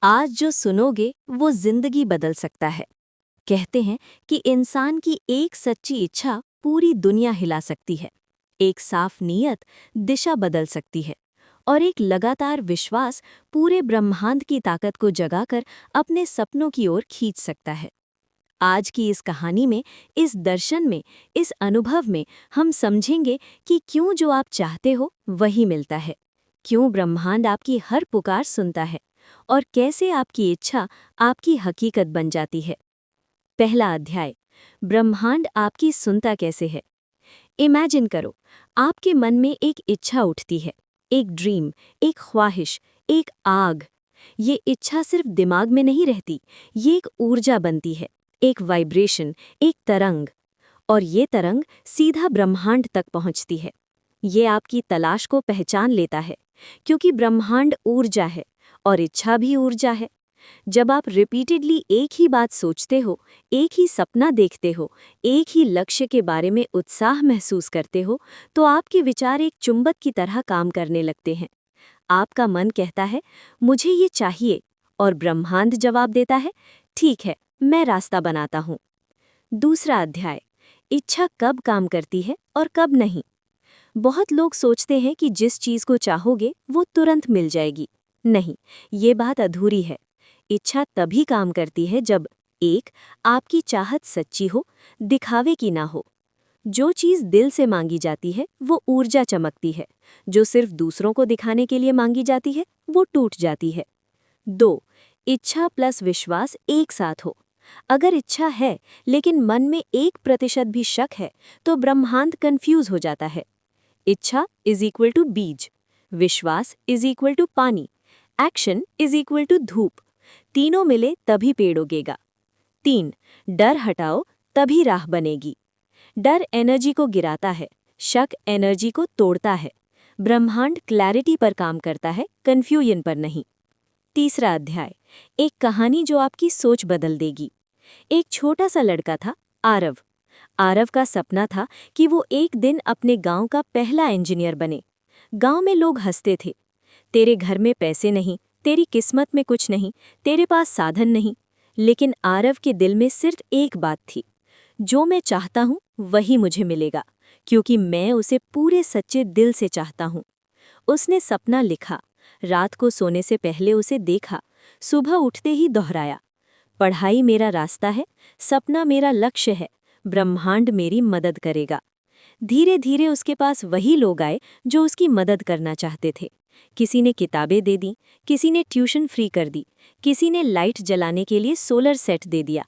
आज जो सुनोगे वो जिंदगी बदल सकता है। कहते हैं कि इंसान की एक सच्ची इच्छा पूरी दुनिया हिला सकती है। एक साफ नीयत दिशा बदल सकती है और एक लगातार विश्वास पूरे ब्रह्मांड की ताकत को जगाकर अपने सपनों की ओर खींच सकता है। आज की इस कहानी में, इस दर्शन में, इस अनुभव में हम समझेंगे कि क्यों जो आप चाहते हो वही मिलता है, क्यों ब्रह्मांड आपकी हर पुकार सुनता है और कैसे आपकी इच्छा आपकी हकीकत बन जाती है। पहला अध्याय, ब्रह्मांड आपकी सुनता कैसे है। इमेजिन करो, आपके मन में एक इच्छा उठती है, एक ड्रीम, एक ख्वाहिश, एक आग। ये इच्छा सिर्फ दिमाग में नहीं रहती, ये एक ऊर्जा बनती है, एक वाइब्रेशन, एक तरंग। और ये तरंग सीधा ब्रह्मांड तक पहुंचती है। ये आपकी तलाश को पहचान लेता है, क्योंकि ब्रह्मांड ऊर्जा है और इच्छा भी ऊर्जा है। जब आप रिपीटेडली एक ही बात सोचते हो, एक ही सपना देखते हो, एक ही लक्ष्य के बारे में उत्साह महसूस करते हो, तो आपके विचार एक चुंबक की तरह काम करने लगते हैं। आपका मन कहता है, मुझे ये चाहिए, और ब्रह्मांड जवाब देता है, ठीक है, मैं रास्ता बनाता हूँ। दूसरा अध्याय, इच्छा कब काम करती है और कब नहीं। बहुत लोग सोचते हैं कि जिस चीज़ को चाहोगे वो तुरंत मिल जाएगी। नहीं, ये बात अधूरी है। इच्छा तभी काम करती है जब एक, आपकी चाहत सच्ची हो, दिखावे की ना हो। जो चीज़ दिल से मांगी जाती है वो ऊर्जा चमकती है, जो सिर्फ दूसरों को दिखाने के लिए मांगी जाती है वो टूट जाती है। दो, इच्छा प्लस विश्वास एक साथ हो। अगर इच्छा है लेकिन मन में 1% भी शक है, तो ब्रह्मांड कंफ्यूज हो जाता है। इच्छा इज इक्वल टू बीज, विश्वास इज इक्वल टू पानी, एक्शन इज इक्वल टू धूप। तीनों मिले तभी पेड़ उगेगा। 3, डर हटाओ तभी राह बनेगी। डर एनर्जी को गिराता है, शक एनर्जी को तोड़ता है। ब्रह्मांड क्लैरिटी पर काम करता है, कंफ्यूजन पर नहीं। तीसरा अध्याय, एक कहानी जो आपकी सोच बदल देगी। एक छोटा सा लड़का था, आरव। आरव का सपना था कि वो एक दिन अपने गांव का पहला इंजीनियर बने। गांव में लोग हंसते थे, तेरे घर में पैसे नहीं, तेरी किस्मत में कुछ नहीं, तेरे पास साधन नहीं। लेकिन आरव के दिल में सिर्फ एक बात थी, जो मैं चाहता हूँ वही मुझे मिलेगा, क्योंकि मैं उसे पूरे सच्चे दिल से चाहता हूँ। उसने सपना लिखा, रात को सोने से पहले उसे देखा, सुबह उठते ही दोहराया, पढ़ाई मेरा रास्ता है, सपना मेरा लक्ष्य है, ब्रह्मांड मेरी मदद करेगा। धीरे धीरे उसके पास वही लोग आए जो उसकी मदद करना चाहते थे। किसी ने किताबें दे दी, किसी ने ट्यूशन फ्री कर दी, किसी ने लाइट जलाने के लिए सोलर सेट दे दिया।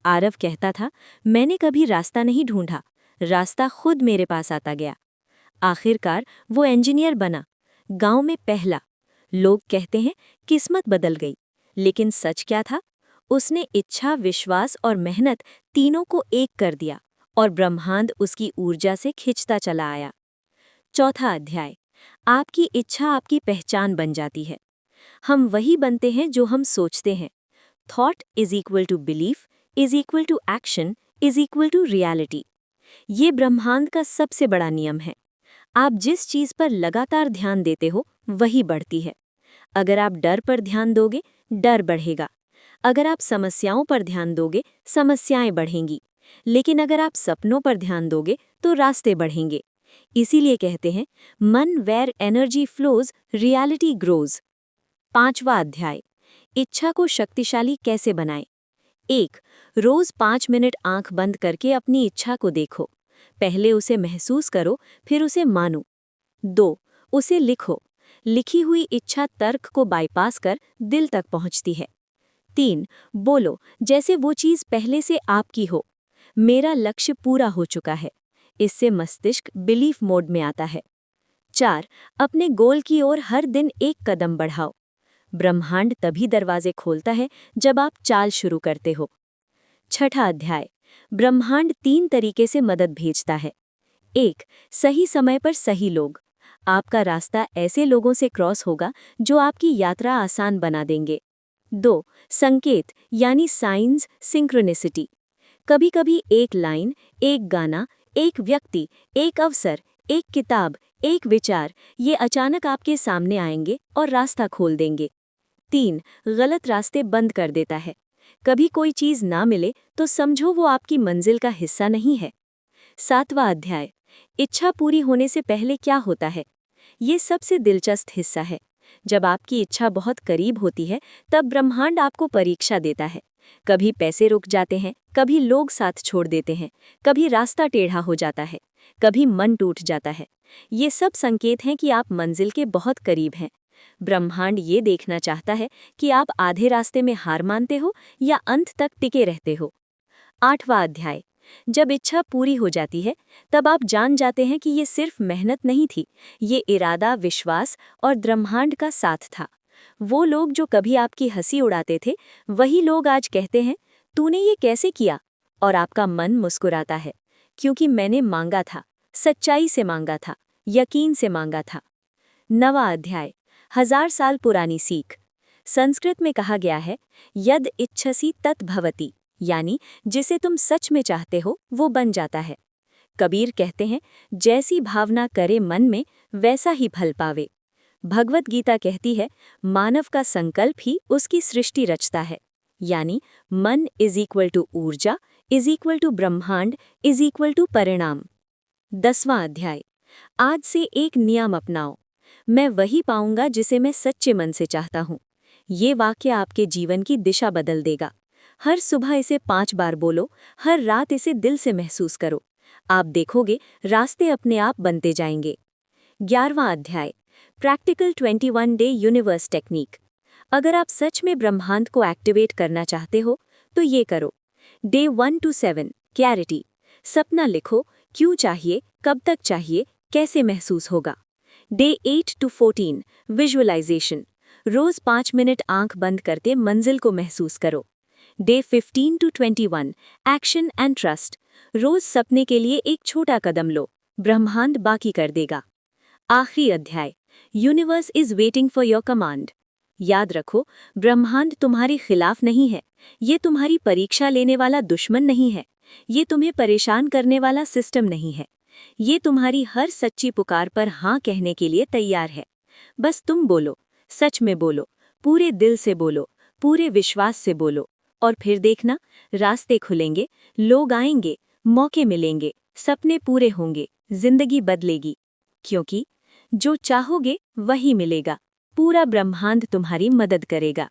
आरव कहता था, मैंने कभी रास्ता नहीं ढूंढा, रास्ता खुद मेरे पास आता गया। आखिरकार वो इंजीनियर बना, गांव में पहला। लोग कहते हैं किस्मत बदल गई, लेकिन सच क्या था? उसने इच्छा, विश्वास और मेहनत तीनों को एक कर दिया और ब्रह्मांड उसकी ऊर्जा से खिंचता चला आया। चौथा अध्याय, आपकी इच्छा आपकी पहचान बन जाती है। हम वही बनते हैं जो हम सोचते हैं। Thought is equal to belief is equal to action is equal to reality. ये ब्रह्मांड का सबसे बड़ा नियम है। आप जिस चीज पर लगातार ध्यान देते हो वही बढ़ती है। अगर आप डर पर ध्यान दोगे, डर बढ़ेगा। अगर आप समस्याओं पर ध्यान दोगे, समस्याएं बढ़ेंगी। लेकिन अगर आप सपनों पर ध्यान दोगे तो रास्ते बढ़ेंगे। इसीलिए कहते हैं, मन where energy flows reality grows. पांचवा अध्याय, इच्छा को शक्तिशाली कैसे बनाएं। 1, रोज 5 मिनट आंख बंद करके अपनी इच्छा को देखो। पहले उसे महसूस करो, फिर उसे मानो। 2, उसे लिखो। लिखी हुई इच्छा तर्क को बाईपास कर दिल तक पहुंचती है। 3, बोलो जैसे वो चीज पहले से आपकी हो, मेरा लक्ष्य पूरा हो चुका है। इससे मस्तिष्क बिलीफ मोड में आता है। 4, अपने गोल की ओर हर दिन एक कदम बढ़ाओ। ब्रह्मांड तभी दरवाजे खोलता है जब आप चाल शुरू करते हो। छठा अध्याय, ब्रह्मांड 3 तरीके से मदद भेजता है। 1, सही समय पर सही लोग। आपका रास्ता ऐसे लोगों से क्रॉस होगा जो आपकी यात्रा आसान बना देंगे। 2, संकेत यानी साइंस, सिंक्रोनिसिटी। कभी कभी एक लाइन, एक गाना, एक व्यक्ति, एक अवसर, एक किताब, एक विचार, ये अचानक आपके सामने आएंगे और रास्ता खोल देंगे। 3. गलत रास्ते बंद कर देता है। कभी कोई चीज ना मिले तो समझो वो आपकी मंजिल का हिस्सा नहीं है। 7वां अध्याय, इच्छा पूरी होने से पहले क्या होता है। ये सबसे दिलचस्प हिस्सा है। जब आपकी इच्छा बहुत करीब होती है तब ब्रह्मांड आपको परीक्षा देता है। कभी पैसे रुक जाते हैं, कभी लोग साथ छोड़ देते हैं, कभी रास्ता टेढ़ा हो जाता है, कभी मन टूट जाता है। ये सब संकेत हैं कि आप मंजिल के बहुत करीब हैं। ब्रह्मांड ये देखना चाहता है कि आप आधे रास्ते में हार मानते हो या अंत तक टिके रहते हो। 8वां अध्याय, जब इच्छा पूरी हो जाती है तब आप जान जाते हैं कि ये सिर्फ मेहनत नहीं थी, ये इरादा, विश्वास और ब्रह्मांड का साथ था। वो लोग जो कभी आपकी हंसी उड़ाते थे, वही लोग आज कहते हैं, तूने ये कैसे किया? और आपका मन मुस्कुराता है, क्योंकि मैंने मांगा था, सच्चाई से मांगा था, यकीन से मांगा था। 9वां अध्याय, 1000 साल पुरानी सीख। संस्कृत में कहा गया है, यद इच्छसि तत् भवति, यानी जिसे तुम सच में चाहते हो वो बन जाता है। कबीर कहते हैं, जैसी भावना करे मन में वैसा ही फल पावे। भगवत गीता कहती है, मानव का संकल्प ही उसकी सृष्टि रचता है, यानी मन इज इक्वल टू ऊर्जा इज इक्वल टू ब्रह्मांड इज इक्वल टू परिणाम। 10वां अध्याय, आज से एक नियम अपनाओ, मैं वही पाऊंगा जिसे मैं सच्चे मन से चाहता हूँ। ये वाक्य आपके जीवन की दिशा बदल देगा। हर सुबह इसे 5 बार बोलो, हर रात इसे दिल से महसूस करो। आप देखोगे रास्ते अपने आप बनते जाएंगे। 11वां अध्याय, प्रैक्टिकल 21 डे यूनिवर्स टेक्निक। अगर आप सच में ब्रह्मांड को एक्टिवेट करना चाहते हो तो ये करो। Day 1 to 7, clarity. सपना लिखो, क्यों चाहिए, कब तक चाहिए, कैसे महसूस होगा। Day 8 to 14, visualisation. रोज 5 मिनट आंख बंद करके मंजिल को महसूस करो। Day 15 to 21, action and trust. रोज सपने के लिए एक छोटा कदम लो, ब्रह्मांड बाकी कर देगा। आखिरी अध्याय, universe is waiting for your command. याद रखो, ब्रह्मांड तुम्हारे खिलाफ नहीं है, ये तुम्हारी परीक्षा लेने वाला दुश्मन नहीं है, ये तुम्हें परेशान करने वाला सिस्टम नहीं है। ये तुम्हारी हर सच्ची पुकार पर हाँ कहने के लिए तैयार है। बस तुम बोलो, सच में बोलो, पूरे दिल से बोलो, पूरे विश्वास से बोलो, और फिर देखना, रास्ते खुलेंगे, लोग आएंगे, मौके मिलेंगे, सपने पूरे होंगे, जिंदगी बदलेगी। क्योंकि जो चाहोगे वही मिलेगा, पूरा ब्रह्मांड तुम्हारी मदद करेगा।